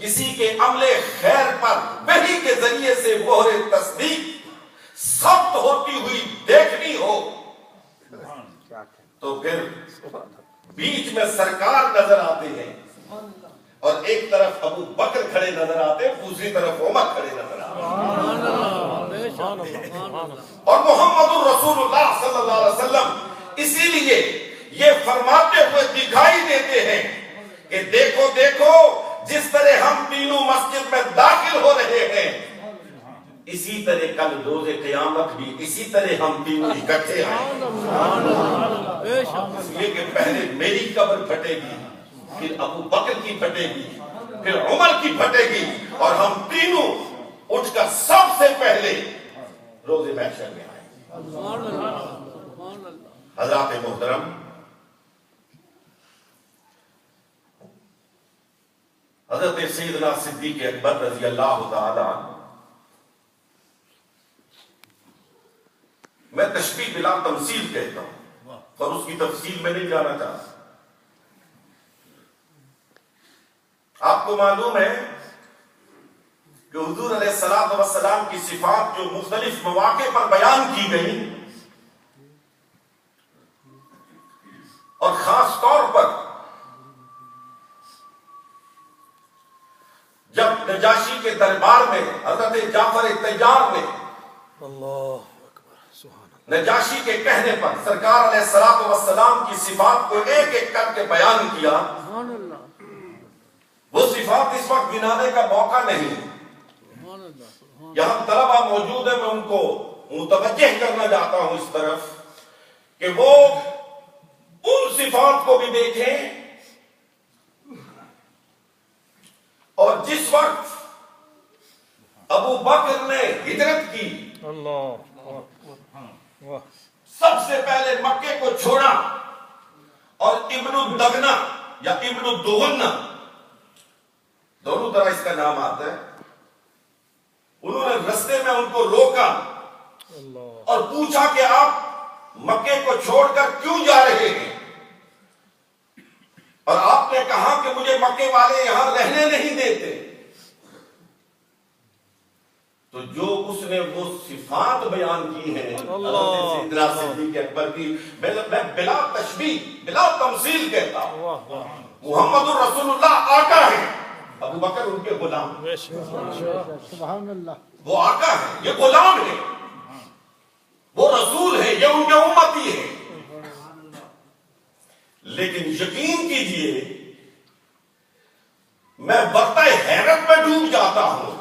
کسی کے عمل خیر پر وحی کے ذریعے سے مہر تصدیق ثبت ہوتی ہوئی دیکھنی ہو تو پھر بیچ میں سرکار نظر آتے ہیں اور ایک طرف ابو بکر کھڑے نظر آتے ہیں، دوسری طرف عمر کھڑے نظر آتے ہیں، اور محمد الرسول اللہ صلی اللہ علیہ وسلم اسی لیے یہ فرماتے ہوئے دکھائی دیتے ہیں کہ دیکھو دیکھو جس طرح ہم تینوں مسجد میں داخل ہو رہے ہیں اسی طرح کل روز قیامت بھی اسی طرح ہم تینوں اکٹھے آئیں، اس لیے کہ پہلے میری قبر پھٹے گی، پھر ابو بکر کی پھٹے گی، پھر عمر کی پھٹے گی، اور ہم تینوں اٹھ کر سب سے پہلے روز محشر میں آئیں۔ حضرات محترم، حضرت سیدنا صدیق اکبر رضی اللہ تعالی، میں تشبیہ بلا تمثیل کہتا ہوں اور اس کی تفصیل میں نہیں جانا چاہتا۔ آپ کو معلوم ہے کہ حضور علیہ الصلوۃ والسلام کی صفات جو مختلف مواقع پر بیان کی گئی اور خاص طور پر جب نجاشی کے دربار میں حضرت جعفر طیار نے نجاشی کے کہنے پر سرکار علیہ الصلوۃ والسلام کی صفات کو ایک ایک کر کے بیان کیا، وہ صفات اس وقت گنانے کا موقع نہیں، یہاں طلبہ موجود ہیں، میں ان کو متوجہ کرنا چاہتا ہوں اس طرف کہ وہ ان صفات کو بھی دیکھیں، اور جس وقت ابو بکر نے ہجرت کی سب سے پہلے مکے کو چھوڑا اور ابن الدغنہ یا ابن الدغنہ دونوں طرح اس کا نام آتا ہے، انہوں نے رستے میں ان کو روکا اور پوچھا کہ آپ مکے کو چھوڑ کر کیوں جا رہے ہیں، اور آپ نے کہا کہ مجھے مکے والے یہاں رہنے نہیں دیتے، تو جو اس نے وہ صفات بیان کی ہیں حضرت سیدنا صدیق اکبر کی، میں بلا تشبیہ بلا تمثیل کہتا ہوں، محمد الرسول اللہ آقا ہے، ابو بکر ان کے غلام، وہ آقا ہے، یہ غلام ہے، وہ رسول ہے، یہ ان کے امتی ہے، لیکن یقین کیجئے میں برتہ حیرت میں ڈوب جاتا ہوں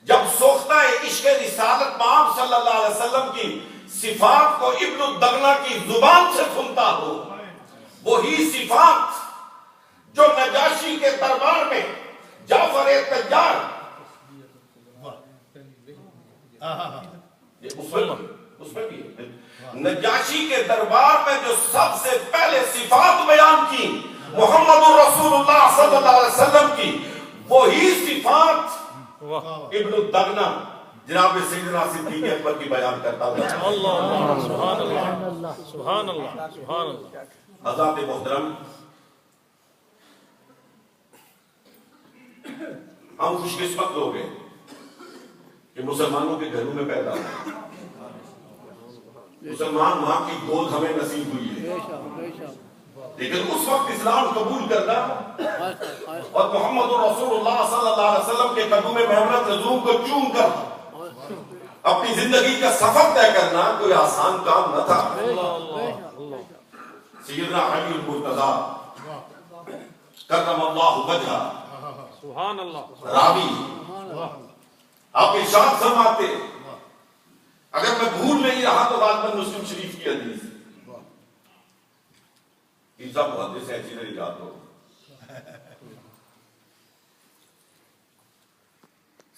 جب سوختہ عشق رسالت مآب صلی اللہ علیہ وسلم کی صفات کو ابن الدغنہ کی زبان سے سنتا ہوں، وہی صفات جو نجاشی کے دربار میں جعفر طیار اس میں بھی نجاشی کے دربار میں جو سب سے پہلے صفات بیان کی محمد رسول اللہ صلی اللہ علیہ وسلم کی، وہی صفات ابن الدغنہ جناب سیدنا صدیق اکبر کی بیان کرتا ہوں۔ سبحان اللہ سبحان اللہ سبحان اللہ۔ حضرات محترم، ہم خوش قسمت لوگ ہیں کہ مسلمانوں کے گھروں میں پیدا ہوئے، مسلمان وہاں کی گود ہمیں نصیب ہوئی ہے، لیکن اس وقت اسلام قبول کرنا اور محمد رسول اللہ صلی اللہ علیہ وسلم کے قدم محمد رضوم کو چوم کر اپنی زندگی کا سفر طے کرنا کوئی آسان کام نہ تھا۔ سیدنا علی المرتضی کرم اللہ وجہہ سبحان اللہ راوی آپ ارشاد فرماتے، اگر میں بھول نہیں رہا تو بعد میں مسلم شریف کی حدیث عیسیٰ محدث ہے ایسی نہیں یاد ہو،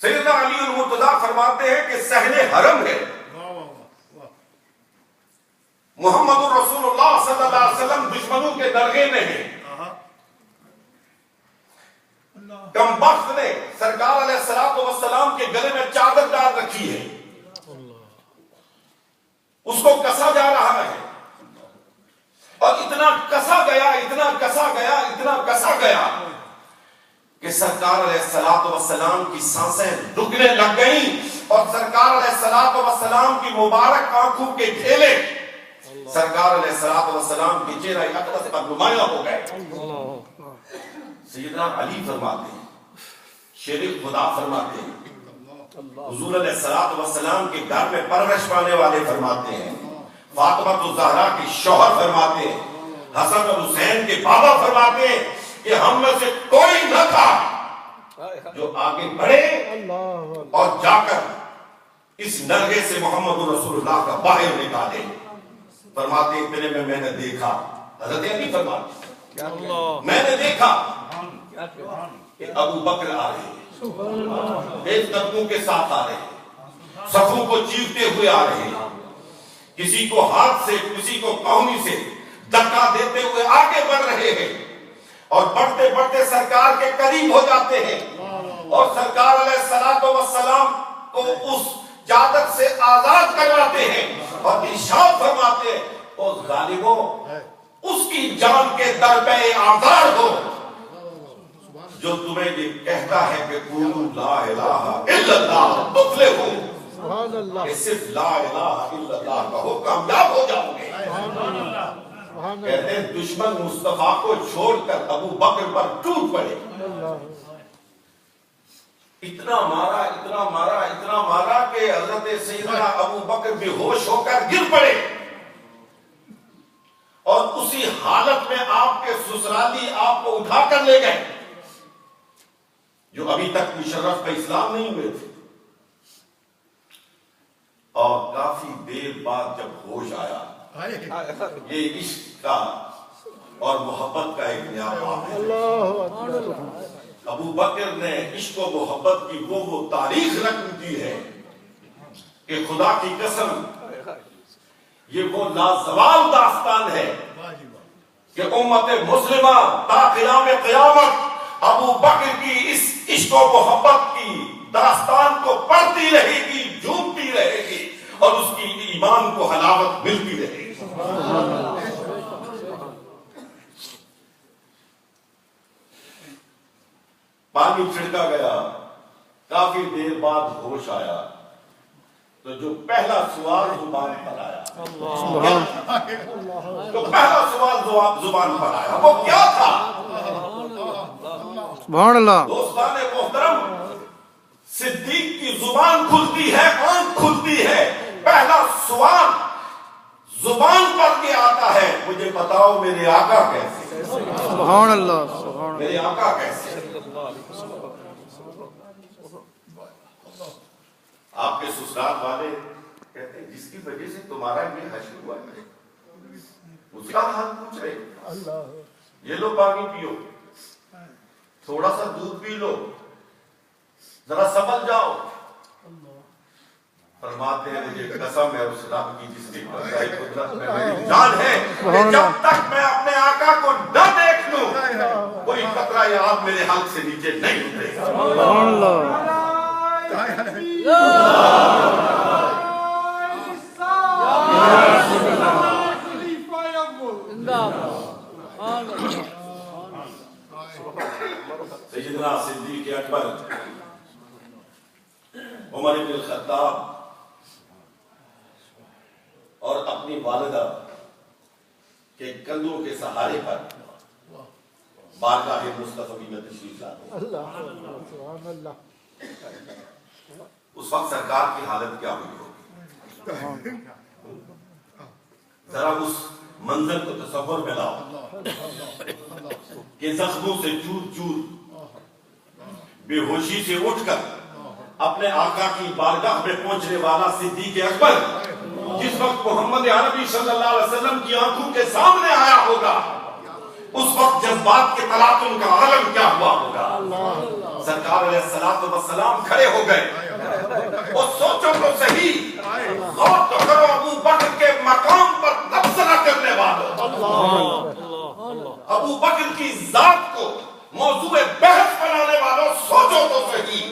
سیدنا علی المرتضی فرماتے ہیں کہ صحن حرم ہے، محمد رسول اللہ صلی اللہ علیہ وسلم دشمنوں کے درگے میں ہیں، کم بخت نے سرکار علیہ الصلوۃ والسلام کے گلے میں چادر ڈال رکھی ہے، اس کو کسا جا رہا ہے، اور اتنا کسا گیا اتنا کسا گیا اتنا کسا گیا سرکار علیہ الصلوۃ والسلام کی سانسیں رکنے لگ گئیں اور سرکار علیہ الصلوۃ والسلام کی مبارک آنکھوں کے ڈھیلے سرکار علیہ الصلوۃ والسلام کے چہرہ اقدس پر نمایاں ہو گئے. سیدنا علی فرماتے ہیں, شیر خدا فرماتے ہیں, حضور علیہ الصلوۃ والسلام کے گھر میں پرورش پانے والے فرماتے ہیں, فاطمہ الزہرا کے شوہر فرماتے ہیں, حسن اور حسین کے بابا فرماتے ہیں کہ ہم میں سے کوئی نہ تھا جو آگے بڑھے اور جا کر اس نرگے سے محمد رسول اللہ کا باہر نکالے. فرماتے ہیں اتنے میں نے دیکھا, حضرت علی فرماتے ہیں میں نے دیکھا کہ ابو بکر آ رہے ہیں, تیز قدموں کے ساتھ آ رہے ہیں, صفوں کو چیرتے ہوئے آ رہے ہیں, کسی کو ہاتھ سے کسی کو کہنی سے دھکا دیتے ہوئے آگے بڑھ رہے ہیں اور بڑھتے بڑھتے سرکار کے قریب ہو جاتے ہیں اور سرکار علیہ الصلوۃ والسلام کو اس چادر سے آزاد کرواتے ہیں اور ارشاد فرماتے ہیں او ظالموں, اس کی جان کے در پہ آزاد ہو جو تمہیں یہ کہتا ہے کہ قولوا لا الہ الا اللہ تفلحوا, کہ صرف لا الہ الا اللہ کہو کامیاب ہو جاؤ گے. کہتے ہیں دشمن مصطفیٰ کو چھوڑ کر ابو بکر پر ٹوٹ پڑے, اتنا مارا اتنا مارا اتنا مارا کہ حضرت سیدنا ابو بکر بے ہوش ہو کر گر پڑے اور اسی حالت میں آپ کے سسرالی آپ کو اٹھا کر لے گئے جو ابھی تک مشرف کا اسلام نہیں ہوئے تھے. اور کافی دیر بعد جب ہوش آیا, یہ عشق کا اور محبت کا ایک نیا باب ہے. ابو بکر نے عشق و محبت کی وہ تاریخ رکھ دی ہے کہ خدا کی قسم یہ وہ لازوال داستان ہے کہ امت مسلمہ تا قیام قیامت ابو بکر کی اس عشق و محبت کی داستان کو پڑھتی رہے گی, جھومتی رہے گی اور اس کی ایمان کو حلاوت ملتی رہے گی. پانی چھڑکا گیا, کافی دیر بعد ہوش آیا تو جو پہلا سوال زبان پر آیا, جو پہلا سوال زبان پر آیا وہ کیا تھا؟ سبحان اللہ. دوستان محترم, صدیق کی زبان کھلتی ہے, آنکھ کھلتی ہے, پہلا سوال زبان پر کے آتا ہے, مجھے بتاؤ میرے آقا کیسے؟ سبحان اللہ. سبحان میرے آقا کیسے؟ آپ کے سسرال والے کہتے ہیں جس کی وجہ سے تمہارا یہ حشر ہوا ہے اس کا حال پوچھ رہے, یہ لو پانی پیو, تھوڑا سا دودھ پی لو, ذرا سنبھل جاؤ. فرماتے ہیں مجھے قسم ہے اس رب کی جس کی قدرت میں میری جان ہے کہ جب تک میں اپنے آقا کو نہ دیکھ لوں کوئی قطرہ یا آب میرے حلق سے نیچے نہیں اترے گا. سبحان اللہ. سیدنا صدیق اکبر عمر بن الخطاب اور اپنی والدہ کے کندھوں کے سہارے پر بارگاہ مصطفی میں تشریف لاتے. اس وقت سرکار کی حالت کیا ہوئی ہوگی؟ ذرا اس منظر کو تصور میں لاؤ کہ زخموں سے چور چور بے ہوشی سے اٹھ کر اپنے آقا کی بارگاہ میں پہنچنے والا صدیق اکبر جس وقت محمد عربی صلی اللہ علیہ وسلم کی آنکھوں کے سامنے آیا ہوگا اس وقت جذبات کے تلاطم کا عالم کیا ہوا ہوگا. سرکار علیہ الصلوۃ والسلام کھڑے ہو گئے اور سوچو تو صحیح, غور تو کرو ابو بکر کے مقام پر تبصرہ کرنے والوں, ابو بکر کی ذات کو موضوع بحث بنانے والوں, سوچو تو صحیح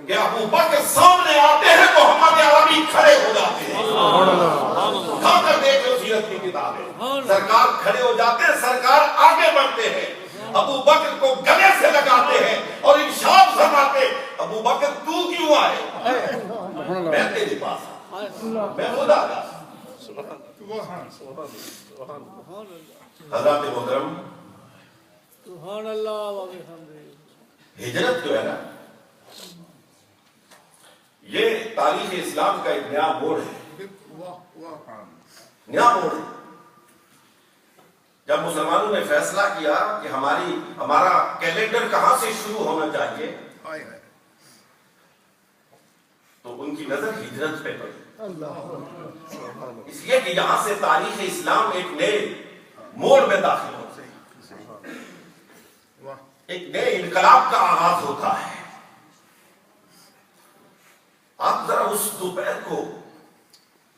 کہ ابو بکر سامنے آتے ہیں تو محمد عربی کھڑے ہو جاتے ہیں. کھا کر دیکھو سیرت کی کتابیں, سرکار کھڑے ہو جاتے ہیں, سرکار آگے بڑھتے ہیں, ابو بکر کو گلے سے لگاتے ہیں میں خدا کا حضرات محترم سبحان اللہ ہجرت جو ہے نا یہ تاریخ اسلام کا ایک نیا موڑ ہے نیا موڑ ہے جب مسلمانوں نے فیصلہ کیا کہ ہمارا کیلنڈر کہاں سے شروع ہونا چاہیے تو ان کی نظر ہجرت پہ پڑی اس لیے کہ یہاں سے تاریخ اسلام ایک نئے موڑ میں داخل ہوتا ہے ایک نئے انقلاب کا آغاز ہوتا ہے آپ ذرا اس دوپہر کو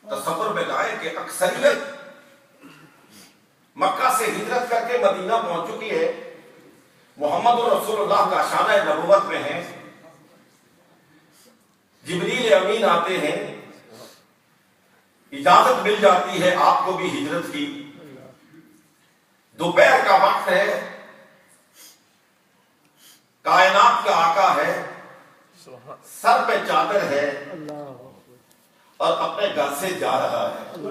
تصور میں لائیں کہ اکثریت مکہ سے ہجرت کر کے مدینہ پہنچ چکی ہے محمد رسول اللہ کا شانہ نبوت میں ہے جبریل امین آتے ہیں اجازت مل جاتی ہے آپ کو بھی ہجرت کی دوپہر کا وقت ہے کائنات کا آقا ہے سر پہ چادر ہے اور اپنے گھر سے جا رہا ہے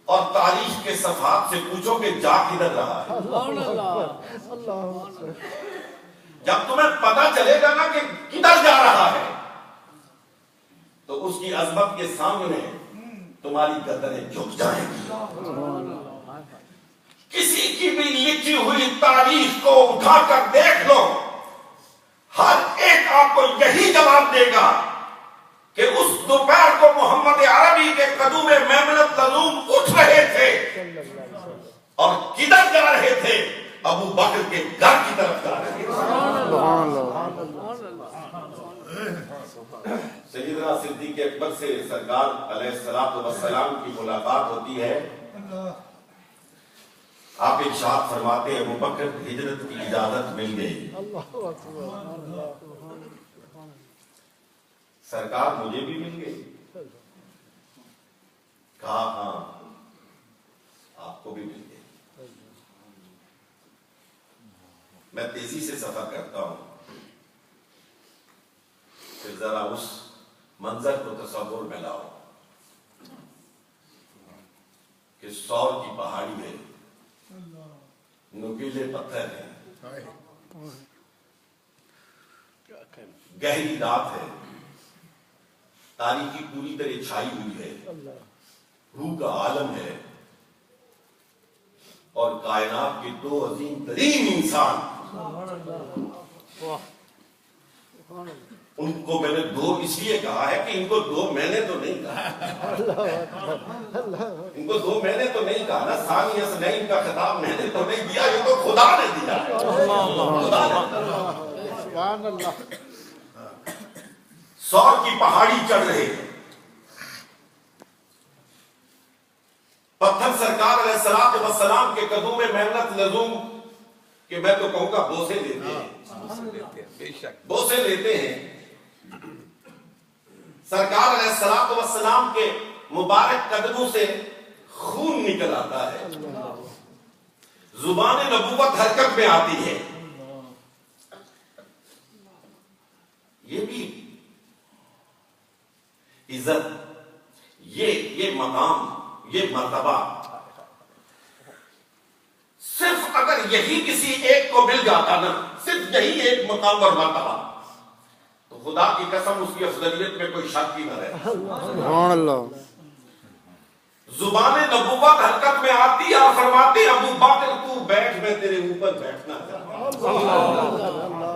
اور تاریخ کے صفحات سے پوچھو کہ جا کدھر رہا ہے جب تمہیں پتا چلے گا نا کہ کدھر جا رہا ہے تو اس کی عظمت کے سامنے تمہاری گردنیں جھک جائیں گی کسی کی بھی لکھی ہوئی تاریخ کو اٹھا کر دیکھ لو ہر ایک آپ کو یہی جواب دے گا کہ اس دوپہر کو محمد عربی کے قدوم میمنت لزوم اٹھ رہے تھے اور کدھر جا رہے تھے ابو بکر کے گھر کی طرف جا رہے تھے سیدنا صدیق اکبر سے سرکار علیہ الصلوۃ والسلام کی ملاقات ہوتی ہے آپ ارشاد فرماتے ہیں ابو بکر ہجرت کی اجازت مل گئی سرکار مجھے بھی مل گئی کہا ہاں آپ کو بھی مل گئی میں تیزی سے سفر کرتا ہوں پھر ذرا اس منظر کو تصور میں لاؤ کہ سور کی پہاڑی ہے نکیلے پتھر ہیں گہری رات ہے تاریکی پوری طرح چھائی ہوئی ہے روح کا عالم ہے اور کائنات کے دو عظیم ترین انسان ان کو میں نے دو اس لیے کہا ہے کہ ان کو 2 مہینے تو نہیں کہا ان کو 2 مہینے تو نہیں کہا نا ثانیہ سے نہیں ان کا خطاب میں نے تو نہیں دیا یہ تو خدا نے دیا سبحان اللہ سور کی پہاڑی چڑھ رہے پتھر سرکار علیہ الصلوۃ والسلام کے قدوم محنت لزوم کہ میں تو کہوں گا بوسے لیتے ہیں بوسے لیتے ہیں سرکار علیہ الصلوۃ والسلام کے مبارک قدموں سے خون نکل آتا ہے زبان نبوت حرکت میں آتی ہے یہ بھی عزت یہ مقام یہ مرتبہ صرف اگر یہی کسی ایک کو مل جاتا نا صرف یہی ایک مقام اور مرتبہ تو خدا کی قسم اس کی افضلیت میں کوئی شک ہی نہ رہے سبحان اللہ زبان نبوت حرکت میں آتی اور فرماتی ابو بکر تو بیٹھ میں تیرے اوپر بیٹھنا چاہتا ہوں